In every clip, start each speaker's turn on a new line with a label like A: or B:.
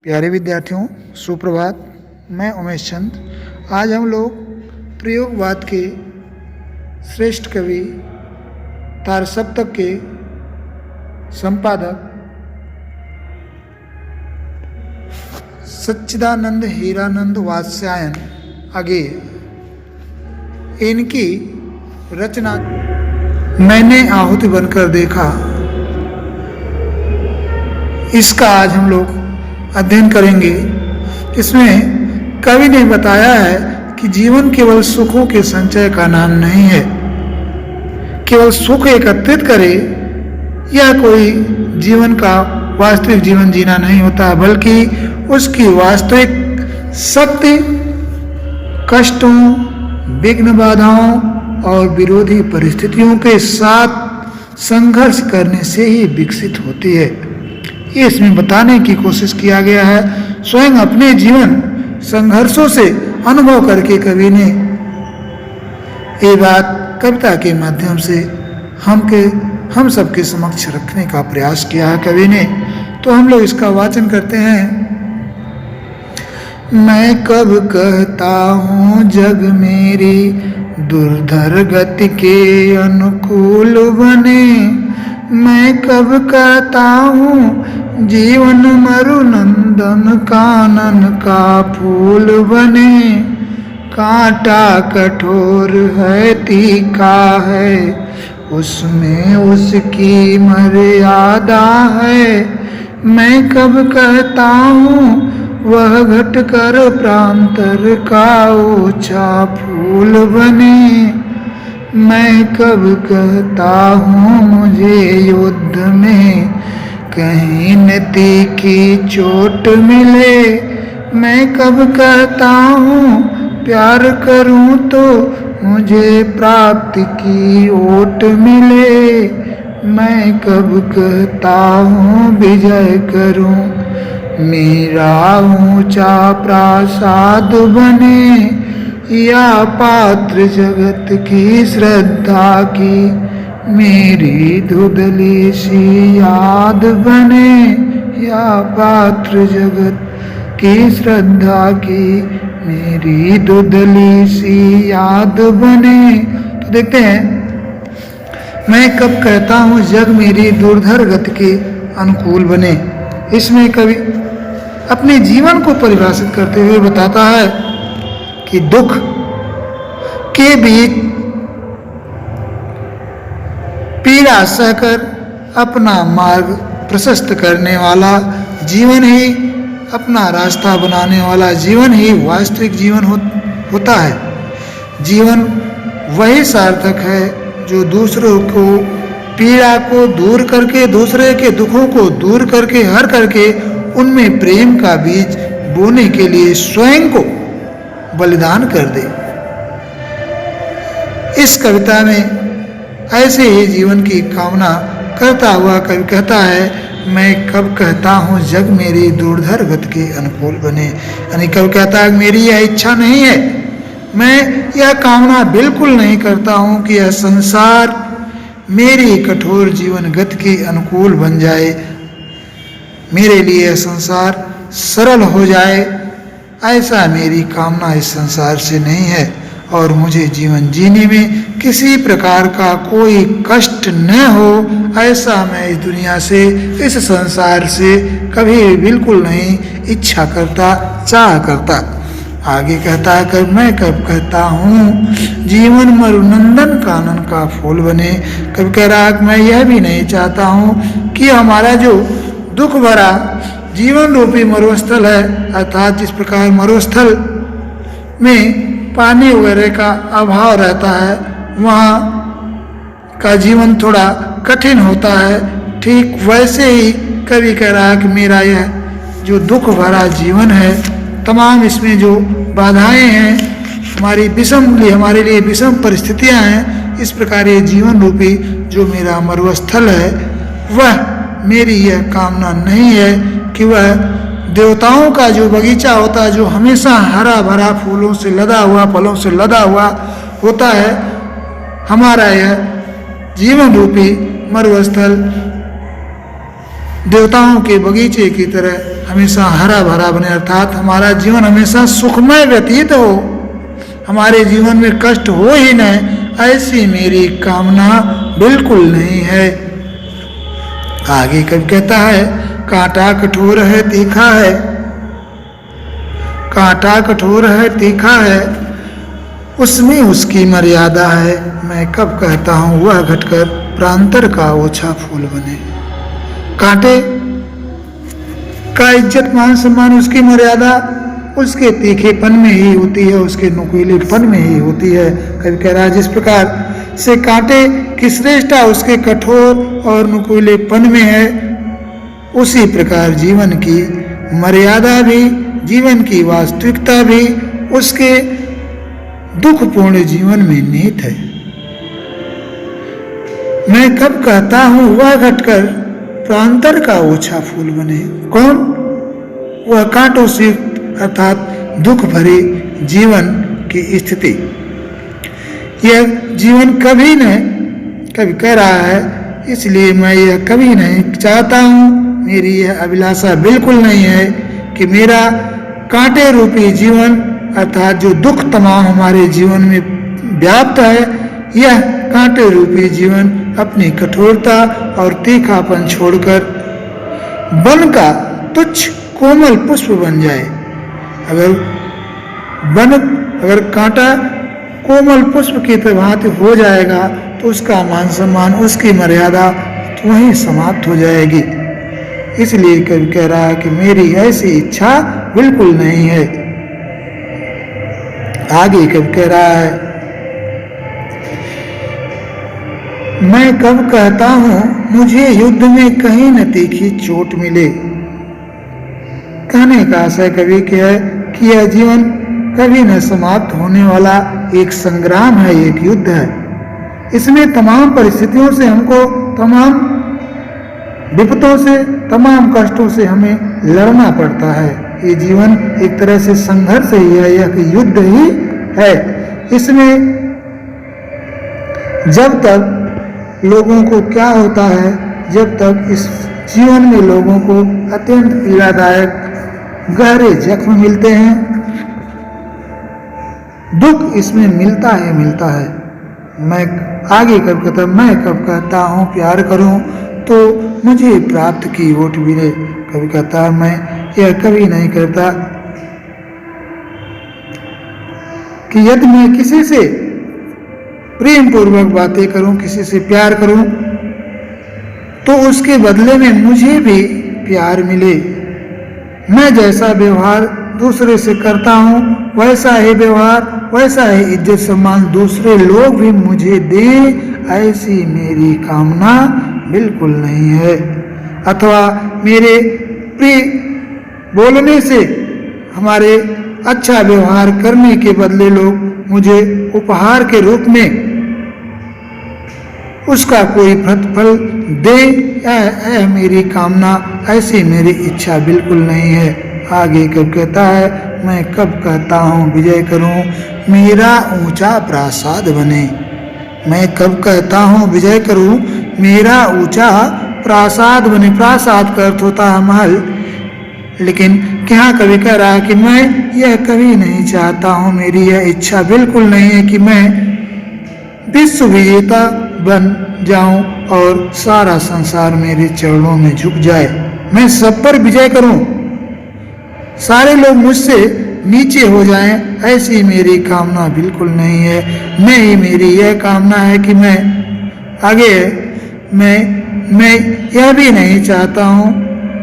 A: प्यारे विद्यार्थियों, सुप्रभात। मैं उमेश चंद। आज हम लोग प्रयोगवाद के श्रेष्ठ कवि तारसप्तक के संपादक सच्चिदानंद हीरानंद वात्स्यायन आगे इनकी रचना मैंने आहुति बनकर देखा, इसका आज हम लोग अध्ययन करेंगे। इसमें कवि ने बताया है कि जीवन केवल सुखों के संचय का नाम नहीं है। केवल सुख एकत्रित करे या कोई जीवन का वास्तविक जीवन जीना नहीं होता, बल्कि उसकी वास्तविक शक्ति कष्टों, विघ्न बाधाओं और विरोधी परिस्थितियों के साथ संघर्ष करने से ही विकसित होती है। ये इसमें बताने की कोशिश किया गया है। स्वयं अपने जीवन संघर्षों से अनुभव करके कवि ने ये बात कविता के माध्यम से हम सबके समक्ष रखने का प्रयास किया है कवि ने। तो हम लोग इसका वाचन करते हैं। मैं कब कहता हूँ जग मेरी दुर्धर गति के अनुकूल बने, मैं कब कहता हूँ जीवन मरु नंदन कानन का फूल बने। कांटा कठोर है तीखा है, उसमें उसकी मर्यादा है। मैं कब कहता हूँ वह घट कर प्रांतर का ओछा फूल बने। मैं कब कहता हूँ मुझे युद्ध में कहीं न तीखी चोट मिले। मैं कब कहता हूँ प्यार करूँ तो मुझे प्राप्ति की ओट मिले। मैं कब कहता हूँ विजय करूँ मेरा ऊंचा प्रासाद बने, या पात्र जगत की श्रद्धा की मेरी धुंधली सी याद बने, या पात्र जगत की श्रद्धा की मेरी धुंधली सी याद बने। तो देखते हैं, मैं कब कहता हूँ जग मेरी दुर्धर गति के अनुकूल बने। इसमें कवि अपने जीवन को परिभाषित करते हुए बताता है कि दुख के बीच पीड़ा सहकर अपना मार्ग प्रशस्त करने वाला जीवन ही, अपना रास्ता बनाने वाला जीवन ही वास्तविक जीवन होता है। जीवन वही सार्थक है जो दूसरों को पीड़ा को दूर करके, दूसरे के दुखों को दूर करके, हर करके उनमें प्रेम का बीज बोने के लिए स्वयं को बलिदान कर दे। इस कविता में ऐसे ही जीवन की कामना करता हुआ कवि कहता है, मैं कब कहता हूँ जग मेरी दुर्धर गति के अनुकूल बने। यानी कब कहता है मेरी यह इच्छा नहीं है, मैं यह कामना बिल्कुल नहीं करता हूँ कि यह संसार मेरी कठोर जीवन गति के अनुकूल बन जाए, मेरे लिए यह संसार सरल हो जाए। ऐसा मेरी कामना इस संसार से नहीं है और मुझे जीवन जीने में किसी प्रकार का कोई कष्ट न हो, ऐसा मैं इस दुनिया से, इस संसार से कभी बिल्कुल नहीं इच्छा करता, चाह करता। आगे कहता है कि मैं कब कहता हूँ जीवन मरुनंदन कानन का फूल बने। कब कह रहा है मैं यह भी नहीं चाहता हूँ कि हमारा जो दुख भरा जीवन रूपी मरुस्थल है, अर्थात जिस प्रकार मरुस्थल में पानी वगैरह का अभाव रहता है, वहाँ का जीवन थोड़ा कठिन होता है, ठीक वैसे ही कवि कह रहा है कि मेरा यह जो दुख भरा जीवन है, तमाम इसमें जो बाधाएं हैं, हमारे लिए विषम परिस्थितियां हैं, इस प्रकार ये जीवन रूपी जो मेरा मरुस्थल है, वह मेरी यह कामना नहीं है कि वह देवताओं का जो बगीचा होता है, जो हमेशा हरा भरा फूलों से लदा हुआ, फलों से लदा हुआ होता है, हमारा यह जीवन रूपी मरुस्थल देवताओं के बगीचे की तरह हमेशा हरा भरा बने, अर्थात हमारा जीवन हमेशा सुखमय व्यतीत हो, हमारे जीवन में कष्ट हो ही नहीं, ऐसी मेरी कामना बिल्कुल नहीं है। आगे कब कहता है, कांटा कठोर है तीखा है, कांटा कठोर है तीखा है, उसमें उसकी मर्यादा है। मैं कब कहता हूं वह घटकर प्रांतर का ओछा फूल बने। कांटे का इज्जत मान सम्मान, उसकी मर्यादा उसके तीखेपन में ही होती है, उसके नुकीलेपन में ही होती है। कभी कह रहा है जिस प्रकार से कांटे की श्रेष्ठता उसके कठोर और नुकीलेपन में है, उसी प्रकार जीवन की मर्यादा भी, जीवन की वास्तविकता भी उसके दुखपूर्ण जीवन में निहित है। मैं कब कहता हूं वह घटकर प्रांतर का ओछा फूल बने। कौन? वह कांटों से अर्थात दुख भरे जीवन की स्थिति। यह जीवन कभी कह रहा है, इसलिए मैं यह कभी नहीं चाहता हूं, मेरी यह अभिलाषा बिल्कुल नहीं है कि मेरा कांटे रूपी जीवन अर्थात जो दुख तमाम हमारे जीवन में व्याप्त है, यह कांटे रूपी जीवन अपनी कठोरता और तीखापन छोड़कर वन का तुच्छ कोमल पुष्प बन जाए। अगर कांटा कोमल पुष्प की भांति हो जाएगा तो उसका मान सम्मान, उसकी मर्यादा तो वहीं समाप्त हो जाएगी। इसलिए कभी कह रहा है कि मेरी ऐसी इच्छा बिल्कुल नहीं है। आगे कब कह रहा है, मैं कब कहता हूं मुझे युद्ध में कहीं न तीखी चोट मिले। कहने का आशय कवि क्या है कि यह जीवन कभी न समाप्त होने वाला एक संग्राम है, एक युद्ध है। इसमें तमाम परिस्थितियों से हमको, तमाम विपतों से, तमाम कष्टों से हमें लड़ना पड़ता है। ये जीवन एक तरह से संघर्ष ही है, यह युद्ध ही है। इसमें जब तक लोगों को क्या होता है, जब तक इस जीवन में लोगों को अत्यंत पीड़ादायक गहरे जख्म मिलते हैं, दुख इसमें मिलता है। मैं आगे कब कहता, मैं कब कहता हूँ प्यार करूँ तो मुझे प्राप्त की ओट मिले। कभी कहता है मैं यह कभी नहीं करता कि यदि मैं किसी से प्रेम पूर्वक बातें करूं, किसी से प्यार करूं, तो उसके बदले में मुझे भी प्यार मिले। मैं जैसा व्यवहार दूसरे से करता हूं, वैसा ही व्यवहार, वैसा ही इज्जत सम्मान दूसरे लोग भी मुझे दें, ऐसी मेरी कामना बिल्कुल नहीं है। अथवा मेरे प्रिय बोलने से, हमारे अच्छा व्यवहार करने के बदले लोग मुझे उपहार के रूप में उसका कोई प्रतिफल दे, यह मेरी कामना, ऐसी मेरी इच्छा बिल्कुल नहीं है। आगे कब कहता है, मैं कब कहता हूँ विजय करूँ मेरा ऊंचा प्रासाद बने। मैं कब कहता हूँ विजय करूँ मेरा ऊंचा प्रासाद बने। प्रासाद का अर्थ होता है महल, लेकिन क्या कवि कह रहा है कि मैं यह कभी नहीं चाहता हूँ, मेरी यह इच्छा बिल्कुल नहीं है कि मैं विश्व विजेता बन जाऊं और सारा संसार मेरे चरणों में झुक जाए। मैं सब पर विजय करूं, सारे लोग मुझसे नीचे हो जाएं, ऐसी मेरी कामना बिल्कुल नहीं है। नहीं, मेरी यह कामना है कि मैं आगे मैं यह भी नहीं चाहता हूँ,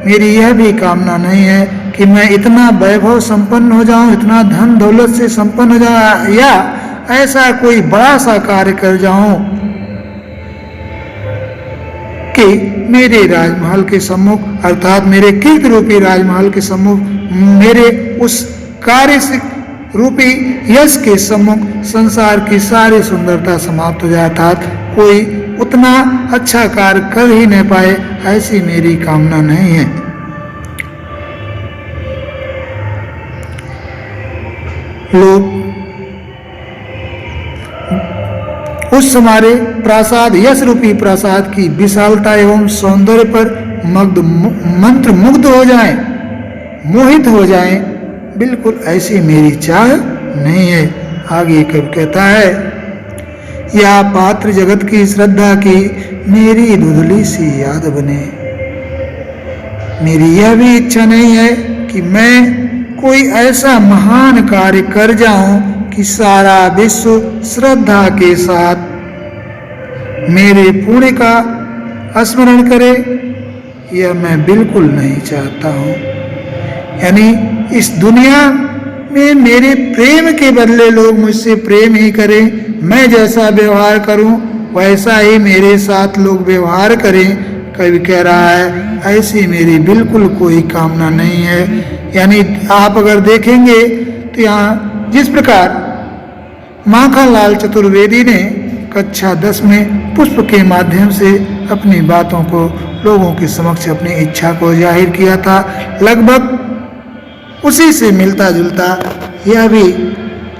A: मेरी यह भी कामना नहीं है कि मैं इतना वैभव संपन्न हो जाऊं, इतना धन दौलत से संपन्न हो जाऊं, या ऐसा कोई बड़ा सा कार्य कर जाऊं कि मेरे राजमहल के सम्मुख, अर्थात मेरे कीर्ति रूपी राजमहल के सम्मुख, मेरे उस कार्य रूपी यश के सम्मुख संसार की सारी सुंदरता समाप्त हो जाए, अर्थात कोई उतना अच्छा कार्य कर ही नहीं पाए, ऐसी मेरी कामना नहीं है। लोग उस हमारे प्रासाद, यश रूपी प्रासाद की विशालता एवं सौंदर्य पर मंत्र मुग्ध हो जाएं, मोहित हो जाएं, बिल्कुल ऐसी मेरी चाह नहीं है। आगे कब कहता है, या पात्र जगत की श्रद्धा की मेरी धुंधली सी याद बने। मेरी यह भी इच्छा नहीं है कि मैं कोई ऐसा महान कार्य कर जाऊं कि सारा विश्व श्रद्धा के साथ मेरे पुण्य का स्मरण करे। यह मैं बिल्कुल नहीं चाहता हूं। यानी इस दुनिया में मेरे प्रेम के बदले लोग मुझसे प्रेम ही करें, मैं जैसा व्यवहार करूं वैसा ही मेरे साथ लोग व्यवहार करें। कवि कह रहा है, ऐसी मेरी बिल्कुल कोई कामना नहीं है। यानी आप अगर देखेंगे तो यहाँ जिस प्रकार माखनलाल चतुर्वेदी ने कक्षा 10 में पुष्प के माध्यम से अपनी बातों को लोगों के समक्ष अपनी इच्छा को जाहिर किया था, लगभग उसी से मिलता जुलता यह भी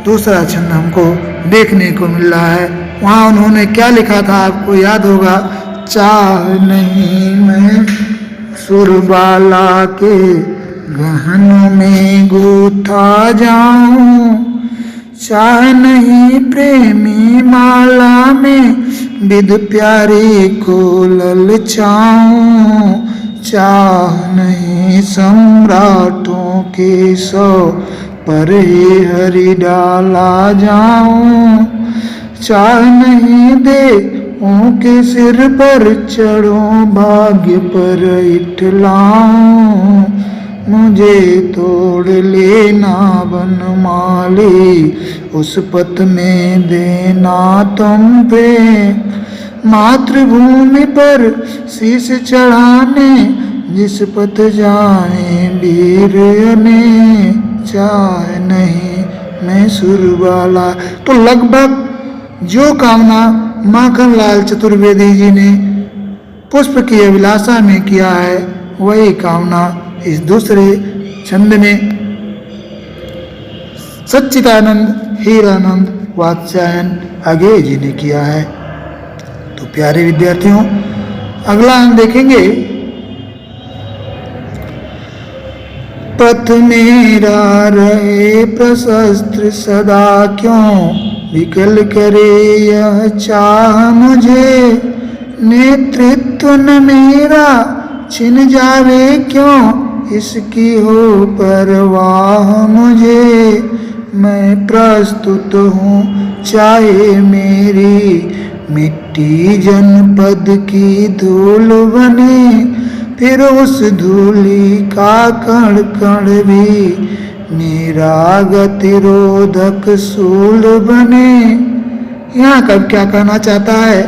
A: दूसरा छंद हमको देखने को मिल रहा है। वहाँ उन्होंने क्या लिखा था आपको याद होगा, चाह नहीं मैं सुरबाला के गहनों में गूथा जाऊं, चाह नहीं प्रेमी माला में विध प्यारे को ललचाऊं, चाह नहीं सम्राटों के सौ पर ही हरि डाला जाऊं, चाह नहीं दे के सिर पर चढ़ो भाग्य पर इठलाऊं, मुझे तोड़ लेना बनमाली उस पथ में देना तुम पे, मातृभूमि पर शीश चढ़ाने जिस पथ जाए वीर ने, चाह नहीं मैं सुरबाला। तो लगभग जो कामना माखनलाल चतुर्वेदी जी ने पुष्प की अभिलाषा में किया है, वही कामना इस दूसरे छंद में सच्चिदानंद हीरानंद वात्स्यायन अगेय जी ने किया है। तो प्यारे विद्यार्थियों, अगला हम देखेंगे, पथ मेरा रहे प्रशस्त सदा क्यों विकल करे यह चाह मुझे, नेतृत्व न मेरा छिन जावे क्यों इसकी हो परवाह मुझे, मैं प्रस्तुत हूँ चाहे मेरी मिट्टी जनपद की धूल बने, फिर उस धूली का कण कण भी मेरा गतिरोधक सूल बने। यहाँ कब क्या कहना चाहता है,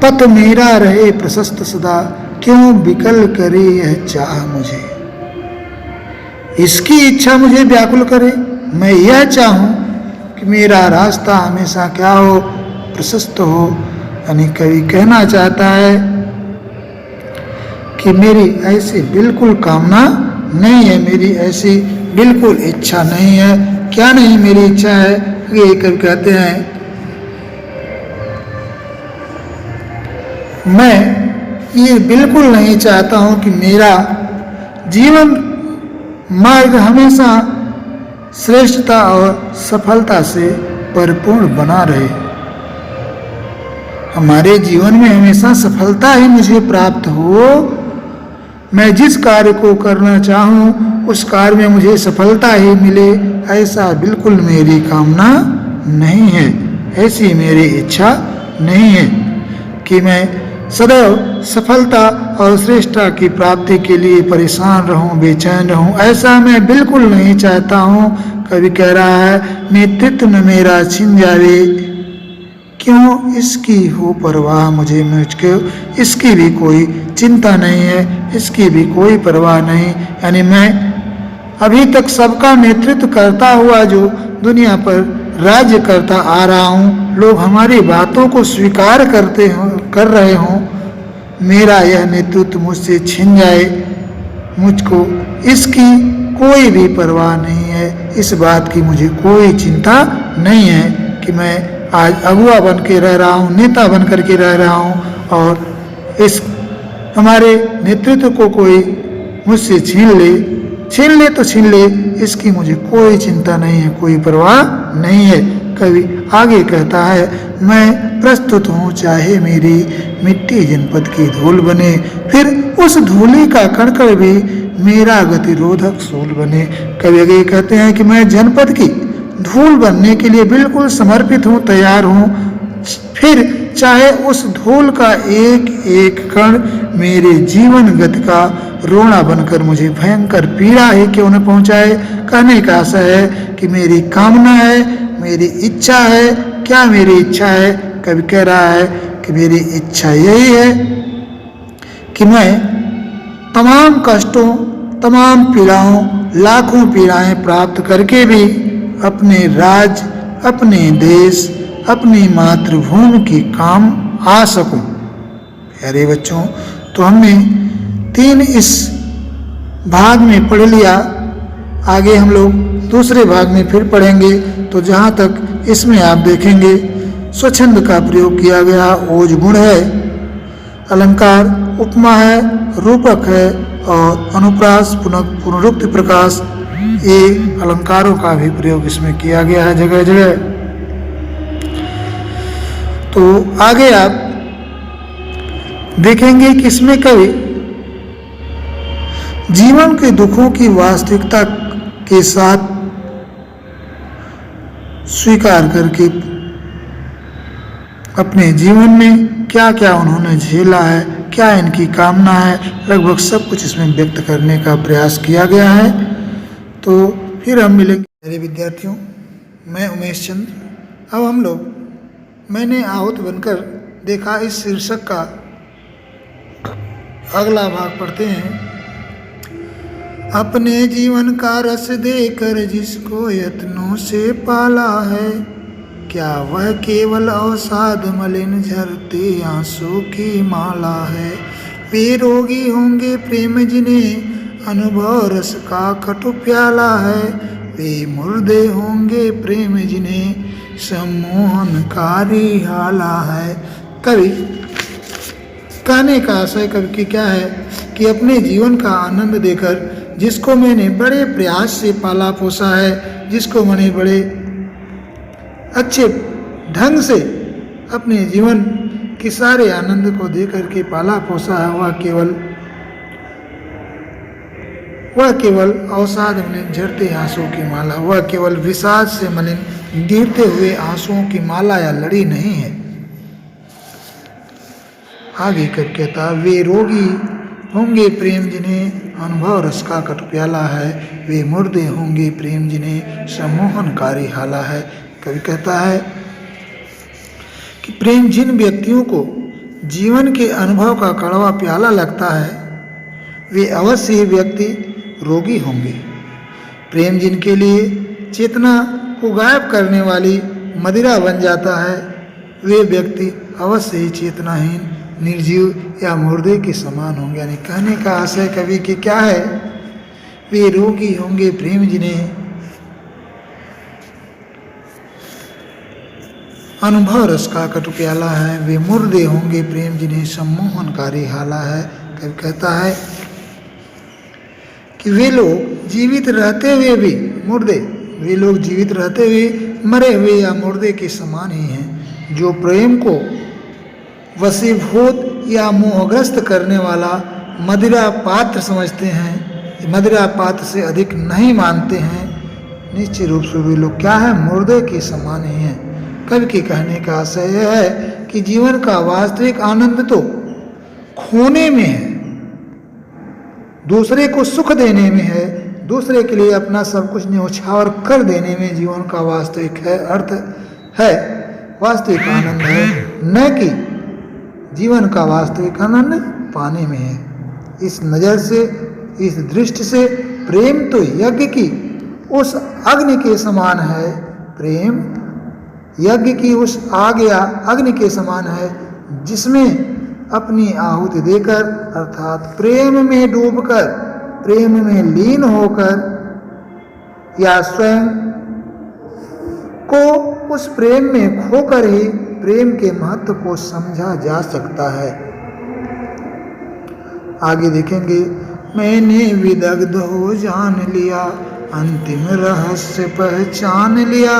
A: पथ मेरा रहे प्रशस्त सदा क्यों विकल करे यह चाह मुझे, इसकी इच्छा मुझे व्याकुल करे। मैं यह चाहूं कि मेरा रास्ता हमेशा क्या हो, प्रशस्त हो। यानी कवि कहना चाहता है कि मेरी ऐसी बिल्कुल कामना नहीं है, मेरी ऐसी बिल्कुल इच्छा नहीं है। क्या नहीं मेरी इच्छा है, ये कवि कहते हैं, मैं ये बिल्कुल नहीं चाहता हूं कि मेरा जीवन मार्ग हमेशा श्रेष्ठता और सफलता से परिपूर्ण बना रहे। हमारे जीवन में हमेशा सफलता ही मुझे प्राप्त हो। मैं जिस कार्य को करना चाहूं उस कार्य में मुझे सफलता ही मिले, ऐसा बिल्कुल मेरी कामना नहीं है, ऐसी मेरी इच्छा नहीं है कि मैं सदैव सफलता और श्रेष्ठता की प्राप्ति के लिए परेशान रहूं, बेचैन रहूं, ऐसा मैं बिल्कुल नहीं चाहता हूं। कवि कह रहा है, नेतृत्व न मेरा छिन जावे क्यों इसकी हो परवाह मुझे, मुझको इसकी भी कोई चिंता नहीं है, इसकी भी कोई परवाह नहीं। यानी मैं अभी तक सबका नेतृत्व करता हुआ जो दुनिया पर राज्य करता आ रहा हूँ, लोग हमारी बातों को स्वीकार कर रहे हों, मेरा यह नेतृत्व मुझसे छिन जाए, मुझको इसकी कोई भी परवाह नहीं है। इस बात की मुझे कोई चिंता नहीं है कि मैं आज अगुआ बन के रह रहा हूँ, नेता बन करके रह रहा हूँ और इस हमारे नेतृत्व को कोई मुझसे छीन ले, छीन ले तो छीन ले, इसकी मुझे कोई चिंता नहीं है, कोई परवाह नहीं है। कवि आगे कहता है, मैं प्रस्तुत हूँ चाहे मेरी मिट्टी जनपद की धूल बने, फिर उस धूली का कणकण भी मेरा गतिरोधक सूल बने। कवि आगे कहते हैं कि मैं जनपद की धूल बनने के लिए बिल्कुल समर्पित हूँ, तैयार हूँ। फिर चाहे उस धूल का एक एक कण मेरे जीवन गति का रोना बनकर मुझे भयंकर पीड़ा ही क्यों न पहुंचाए। कहने का आशय है कि मेरी कामना है, मेरी इच्छा है। क्या मेरी इच्छा है? कवि कह रहा है कि मेरी इच्छा यही है कि मैं तमाम कष्टों, तमाम पीड़ाओं, लाखों पीड़ाएं प्राप्त करके भी अपने राज्य, अपने देश, अपनी मातृभूमि की काम आ सकूं। प्यारे बच्चों, तो हमने 3 इस भाग में पढ़ लिया। आगे हम लोग दूसरे भाग में फिर पढ़ेंगे। तो जहाँ तक इसमें आप देखेंगे स्वच्छंद का प्रयोग किया गया, ओज गुण है, अलंकार उपमा है, रूपक है और अनुप्रास पुनरुक्ति प्रकाश, ये अलंकारों का भी प्रयोग इसमें किया गया है जगह जगह। तो आगे आप देखेंगे कि इसमें कवि जीवन के दुखों की वास्तविकता के साथ स्वीकार करके अपने जीवन में क्या क्या उन्होंने झेला है, क्या इनकी कामना है, लगभग सब कुछ इसमें व्यक्त करने का प्रयास किया गया है। तो फिर हम मिलेंगे। मेरे विद्यार्थियों, मैं उमेश चंद्र। अब हम लोग मैंने आहूत बनकर देखा इस शीर्षक का अगला भाग पढ़ते हैं। अपने जीवन का रस देकर जिसको यत्नों से पाला है, क्या वह केवल अवसाद मलिन झरते आंसू की माला है। वे रोगी होंगे प्रेम जिन्हें अनुभव रस का कटु प्याला है, वे मुर्दे होंगे प्रेम जिन्हें सम्मोहनकारी हाला है। कवि कहने का आशय कवि की क्या है कि अपने जीवन का आनंद देकर जिसको मैंने बड़े प्रयास से पाला पोसा है, जिसको मैंने बड़े अच्छे ढंग से अपने जीवन के सारे आनंद को दे करके पाला पोसा है, वह केवल अवसाद मलिन झरते आंसू की माला, वह केवल विषाद से मलिन गिरते हुए आंसुओं की माला या लड़ी नहीं है। आगे कर कहता, वे रोगी होंगे प्रेम जिन्हें अनुभव रस का कटु प्याला है, वे मुर्दे होंगे प्रेम जिन्हें सम्मोहनकारी हाला है। कवि कहता है कि प्रेम जिन व्यक्तियों को जीवन के अनुभव का कड़वा प्याला लगता है, वे अवश्य ही व्यक्ति रोगी होंगे। प्रेम जिनके लिए चेतना को गायब करने वाली मदिरा बन जाता है, वे व्यक्ति अवश्य ही चेतनाहीन, निर्जीव या मुर्दे के समान होंगे। यानी कहने का आशय कवि की क्या है, वे रोगी होंगे प्रेम जिन्हें अनुभव रस का कटु प्याला है, वे मुर्दे होंगे प्रेम जिन्हें सम्मोहनकारी हाला है। कवि कहता है कि वे लोग जीवित रहते हुए भी मुर्दे, वे लोग जीवित रहते हुए मरे हुए या मुर्दे के समान ही हैं, जो प्रेम को वशीभूत या मोहग्रस्त करने वाला मदिरा पात्र समझते हैं, मदिरा पात्र से अधिक नहीं मानते हैं। निश्चित रूप से वे लोग क्या है, मुर्दे के समान ही हैं। कवि के कहने का आशय यह है कि जीवन का वास्तविक आनंद तो खोने में है, दूसरे को सुख देने में है, दूसरे के लिए अपना सब कुछ न्यौछावर कर देने में जीवन का वास्तविक है अर्थ है, वास्तविक आनंद है, न कि जीवन का वास्तविक आनंद पाने में है। इस नज़र से, इस दृष्टि से प्रेम तो यज्ञ की उस अग्नि के समान है, प्रेम यज्ञ की उस आग या अग्नि के समान है, जिसमें अपनी आहुति देकर अर्थात प्रेम में डूबकर, प्रेम में लीन होकर या स्वयं को उस प्रेम में खोकर ही प्रेम के महत्व को समझा जा सकता है। आगे देखेंगे, मैंने विदग्ध हो जान लिया, अंतिम रहस्य पहचान लिया।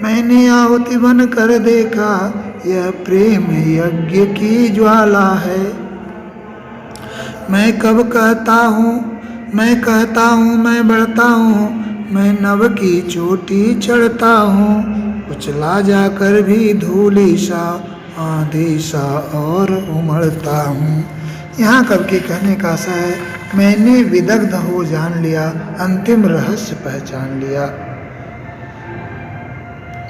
A: मैंने आहुति बन कर देखा, यह प्रेम यज्ञ की ज्वाला है। मैं कब कहता हूँ, मैं कहता हूँ, मैं बढ़ता हूँ, मैं नभ की चोटी चढ़ता हूँ। उछला जाकर भी धूली सा, आंधी सा और उमड़ता हूँ। यहाँ कवि के कहने का आशा है, मैंने विदग्ध हो जान लिया, अंतिम रहस्य पहचान लिया।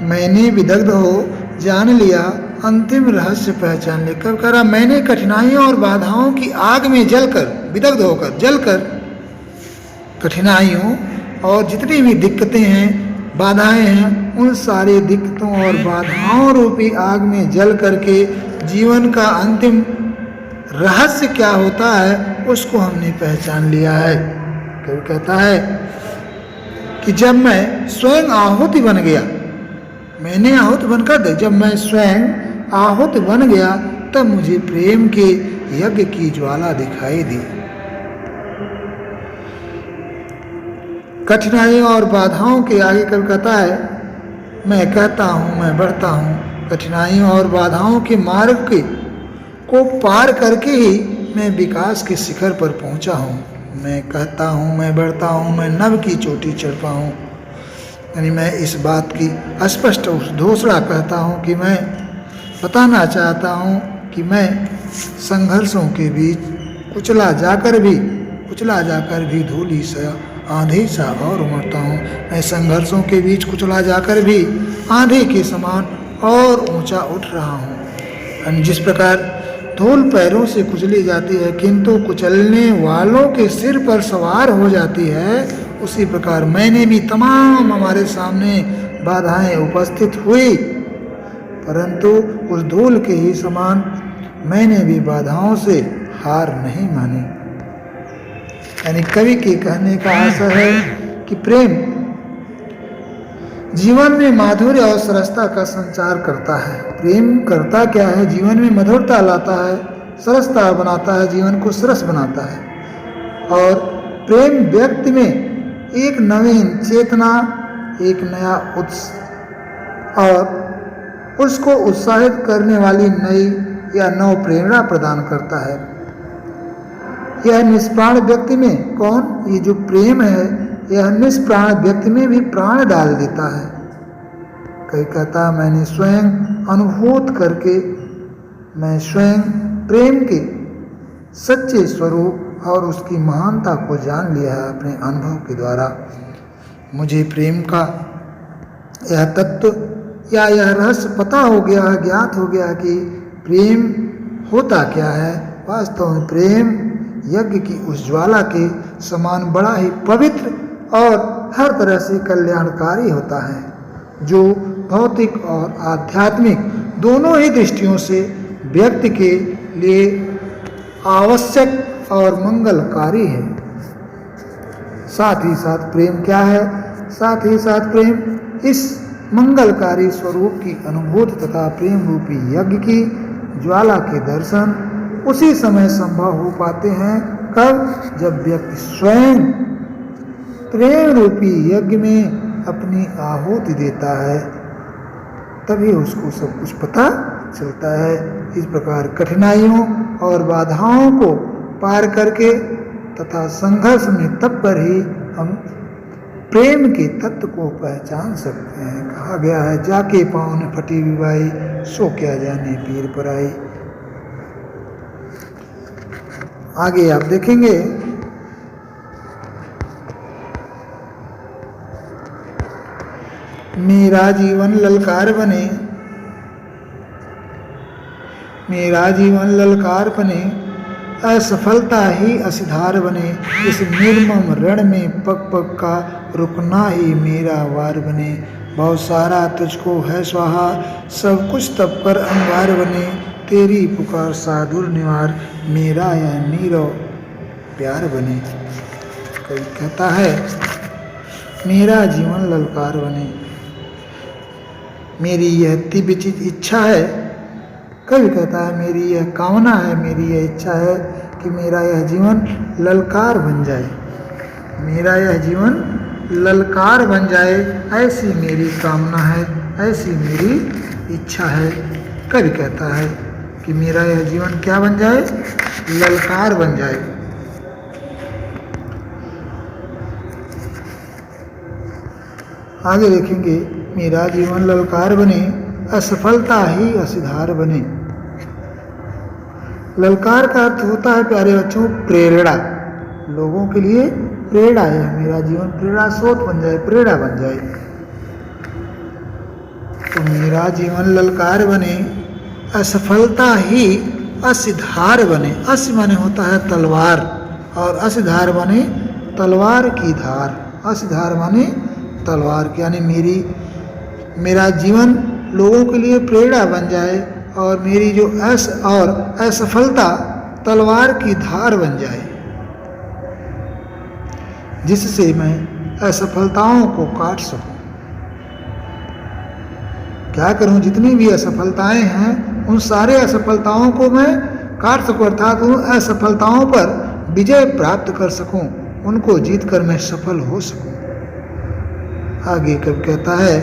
A: मैंने विदग्ध हो जान लिया, अंतिम रहस्य पहचान लिया। कब कह रहा, मैंने कठिनाइयों और बाधाओं की आग में जलकर, विदग्ध होकर, जलकर, कठिनाइयों और जितनी भी दिक्कतें हैं, बाधाएं हैं, उन सारी दिक्कतों और बाधाओं रूपी आग में जल करके जीवन का अंतिम रहस्य क्या होता है उसको हमने पहचान लिया है। कवि कहता है कि जब मैं स्वयं आहुति बन गया, मैंने आहुति बनकर दे, जब मैं स्वयं आहुति बन गया तब मुझे प्रेम के यज्ञ की ज्वाला दिखाई दी। कठिनाइयों और बाधाओं के आगे कवि कहता है, मैं कहता हूँ, मैं बढ़ता हूँ। कठिनाइयों और बाधाओं के मार्ग को पार करके ही मैं विकास के शिखर पर पहुँचा हूँ। मैं कहता हूँ, मैं बढ़ता हूँ, मैं नभ की चोटी चढ़ता हूँ। यानी मैं इस बात की स्पष्ट घोषणा कहता हूँ कि मैं बताना चाहता हूँ कि मैं संघर्षों के बीच कुचला जाकर भी धूली सा, आंधी सा और उमड़ता हूँ। मैं संघर्षों के बीच कुचला जाकर भी आंधी के समान और ऊंचा उठ रहा हूँ। जिस प्रकार धूल पैरों से कुचली जाती है किंतु कुचलने वालों के सिर पर सवार हो जाती है, उसी प्रकार मैंने भी तमाम हमारे सामने बाधाएं उपस्थित हुई, परंतु उस धूल के ही समान मैंने भी बाधाओं से हार नहीं मानी। यानी कवि के कहने का आशा है कि प्रेम जीवन में माधुर्य और सरसता का संचार करता है। प्रेम करता क्या है, जीवन में मधुरता लाता है, सरसता बनाता है, जीवन को सरस बनाता है। और प्रेम व्यक्ति में एक नवीन चेतना, एक नया उत्साह और उसको उत्साहित करने वाली नई या नव प्रेरणा प्रदान करता है। यह निष्प्राण व्यक्ति में ये जो प्रेम है, यह निष्प्राण व्यक्ति में भी प्राण डाल देता है। कई कहता, मैंने स्वयं अनुभूत करके, मैं स्वयं प्रेम के सच्चे स्वरूप और उसकी महानता को जान लिया है अपने अनुभव के द्वारा। मुझे प्रेम का यह तत्व या यह रहस्य पता हो गया, ज्ञात हो गया कि प्रेम होता क्या है। वास्तव में प्रेम यज्ञ की उस ज्वाला के समान बड़ा ही पवित्र और हर तरह से कल्याणकारी होता है, जो भौतिक और आध्यात्मिक दोनों ही दृष्टियों से व्यक्ति के लिए आवश्यक और मंगलकारी है। साथ ही साथ प्रेम क्या है, साथ ही साथ प्रेम इस मंगलकारी स्वरूप की अनुभूति तथा प्रेम रूपी यज्ञ की ज्वाला के दर्शन उसी समय संभव हो पाते हैं कब, जब व्यक्ति स्वयं प्रेम रूपी यज्ञ में अपनी आहुति देता है, तभी उसको सब कुछ पता चलता है। इस प्रकार कठिनाइयों और बाधाओं को पार करके तथा संघर्ष में तब पर ही हम प्रेम के तत्व को पहचान सकते हैं। कहा गया है, जाके पाँव ने फटी विवाई, सो क्या जाने पीर पराई। आगे आप देखेंगे, मेरा जीवन ललकार बने, मेरा जीवन ललकार बने, असफलता ही असिधार बने, इस निर्मम रण में पग पग का रुकना ही मेरा वार बने। बहुत सारा तुझको है स्वाहा, सब कुछ तब पर अंगार बने, तेरी पुकार साधुर निवार, मेरा यह नीरव प्यार बने। कोई कहता है, मेरा जीवन ललकार बने, मेरी यह तीव्र इच्छा है। कभी कहता है, मेरी यह कामना है, मेरी यह इच्छा है कि मेरा यह जीवन ललकार बन जाए, मेरा यह जीवन ललकार बन जाए, ऐसी मेरी कामना है, ऐसी मेरी इच्छा है। कवि कहता है कि मेरा यह जीवन क्या बन जाए, ललकार बन जाए। आगे देखेंगे, मेरा जीवन ललकार बने, असफलता ही असिधार बने। ललकार का अर्थ होता है प्यारे बच्चों प्रेरणा, लोगों के लिए प्रेरणा है। मेरा जीवन प्रेरणा स्रोत बन जाए, प्रेरणा बन जाए। तो मेरा जीवन ललकार बने, असफलता ही असिधार बने। अस माने होता है तलवार और असिधार बने तलवार की धार। असिधार माने तलवार की, यानी मेरा जीवन लोगों के लिए प्रेरणा बन जाए और मेरी जो असफलता तलवार की धार बन जाए, जिससे मैं असफलताओं को काट सकूं। क्या करूं, जितनी भी असफलताएं हैं उन सारे असफलताओं को मैं काट सकूं, अर्थात उन असफलताओं पर विजय प्राप्त कर सकूं, उनको जीतकर मैं सफल हो सकूं। आगे कब कहता है,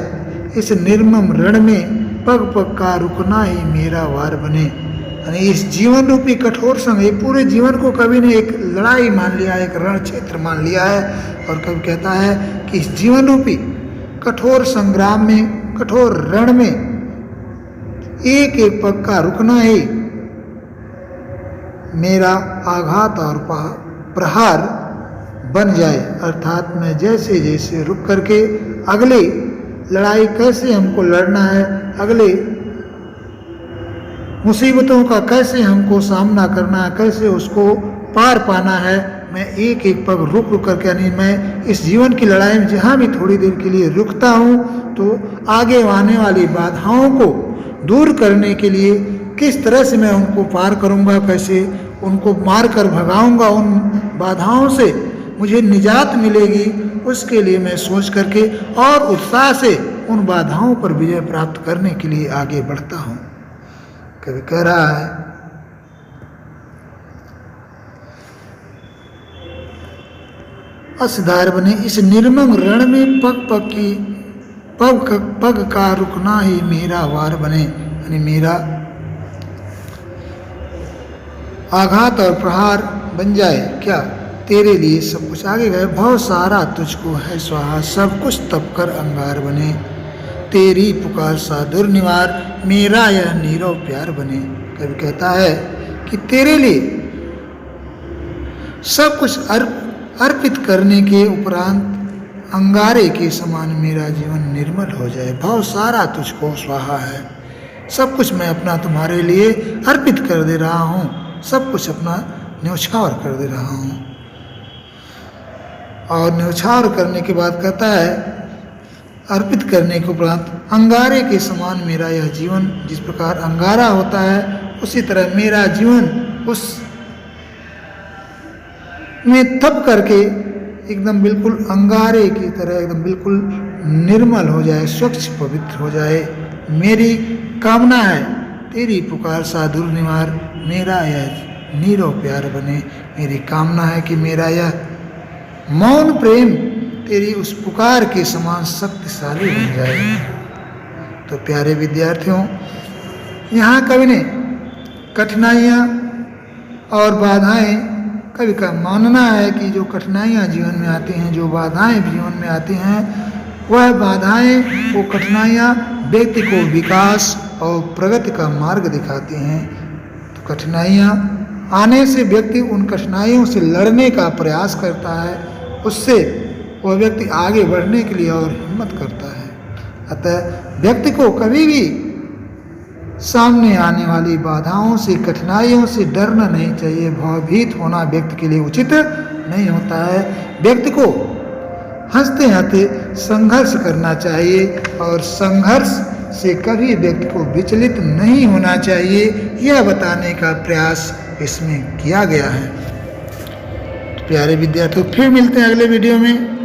A: इस निर्मम रण में पग पग का रुकना ही मेरा वार बने। यानी इस जीवन रूपी कठोर संघर्ष, पूरे जीवन को कवि ने एक लड़ाई मान लिया, एक रण क्षेत्र मान लिया है। और कवि कहता है कि इस जीवन रूपी कठोर संग्राम में, कठोर रण में एक एक पग का रुकना ही मेरा आघात और प्रहार बन जाए। अर्थात मैं जैसे जैसे रुक करके अगली लड़ाई कैसे हमको लड़ना है, अगले मुसीबतों का कैसे हमको सामना करना है, कैसे उसको पार पाना है, मैं एक एक पग रुक रुक करके, यानी मैं इस जीवन की लड़ाई में जहाँ भी थोड़ी देर के लिए रुकता हूँ तो आगे आने वाली बाधाओं को दूर करने के लिए किस तरह से मैं उनको पार करूँगा, कैसे उनको मार कर भगाऊँगा, उन बाधाओं से मुझे निजात मिलेगी, उसके लिए मैं सोच करके और उत्साह से उन बाधाओं पर विजय प्राप्त करने के लिए आगे बढ़ता हूँ। कवि कह रहा है, असिधार बने, इस निर्मम रण में पग का रुकना ही मेरा वार बने। यानी मेरा आघात और प्रहार बन जाए क्या, तेरे लिए सब कुछ। आगे गए, भव सारा तुझको है स्वाहा, सब कुछ तप कर अंगार बने। तेरी पुकार सा दुर्निवार, मेरा यह नीरव प्यार बने। कवि कहता है कि तेरे लिए सब कुछ अर्पित करने के उपरांत अंगारे के समान मेरा जीवन निर्मल हो जाए। भव सारा तुझको स्वाहा है, सब कुछ मैं अपना तुम्हारे लिए अर्पित कर दे रहा हूँ, सब कुछ अपना न्यौछावर कर दे रहा हूँ। और न्यौछावर करने के बाद कहता है, अर्पित करने के उपरांत अंगारे के समान मेरा यह जीवन, जिस प्रकार अंगारा होता है उसी तरह मेरा जीवन उस में तप करके एकदम बिल्कुल अंगारे की तरह एकदम बिल्कुल निर्मल हो जाए, स्वच्छ पवित्र हो जाए। मेरी कामना है तेरी पुकार सा दुर्निवार, मेरा यह नीरव प्यार बने। मेरी कामना है कि मेरा यह मौन प्रेम तेरी उस पुकार के समान शक्तिशाली बन जाए। तो प्यारे विद्यार्थियों, यहाँ कवि ने कठिनाइयाँ और बाधाएं, कवि का मानना है कि जो कठिनाइयाँ जीवन में आती हैं, जो बाधाएं जीवन में आती हैं, वह बाधाएं, वो कठिनाइयाँ व्यक्ति को विकास और प्रगति का मार्ग दिखाती हैं। तो कठिनाइयाँ आने से व्यक्ति उन कठिनाइयों से लड़ने का प्रयास करता है, उससे वह व्यक्ति आगे बढ़ने के लिए और हिम्मत करता है। अतः व्यक्ति को कभी भी सामने आने वाली बाधाओं से, कठिनाइयों से डरना नहीं चाहिए, भयभीत होना व्यक्ति के लिए उचित नहीं होता है। व्यक्ति को हंसते हंसते संघर्ष करना चाहिए और संघर्ष से कभी व्यक्ति को विचलित नहीं होना चाहिए, यह बताने का प्रयास इसमें किया गया है। प्यारे विद्यार्थियों, फिर मिलते हैं अगले वीडियो में।